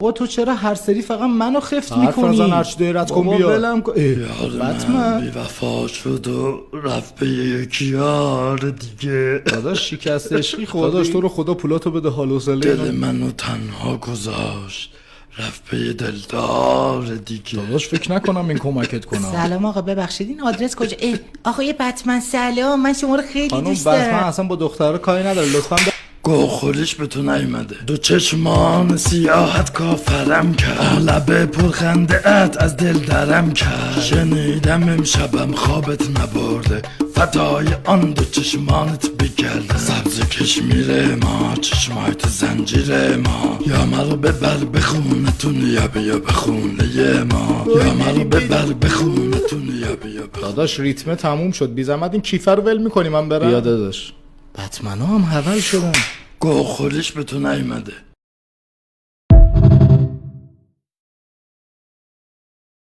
با تو چرا هر سری فقط منو خفت میکنی؟ حرف نزن، هرچی داری رد کن بیا. ولم کن. من بی وفا شد و رفت به یکی یار دیگه. داداش شکست عشقی خوردی؟ داداش تو رو خدا پولاتو بده، حال و حوصله دل منو تنها گذاشت رفت به یه دلدار دیگه. داداش فکر نکنم این کمکت کنم. سلام آقا، ببخشید این آدرس کجا؟ آقای بتمن سلام، من شما رو خیلی خانم دوست بتمن دارم. اصلا با دخترها کاری نداره، لطفاً گوخوریش به تو نیومده. دو چشمان سیاحت کافرم کرد، لبه پرخنده ات از دل درم کرد. شنیدم امشبم خوابت نبرده، فدای آن دو چشمانت بگردم. سبز کشمیر ما، چشمایت زنجیر ما. یا مرا ببر به خونتون یا بیا به خونه ما. یا مرا ببر به خونتون یا بیا به. داداش ریتمه تموم شد، بی زحمت این کیفر رو ول میکنی من برم؟ بیا داداش. بتمنا هم حول شدن. گوخوریش به تو نیومده.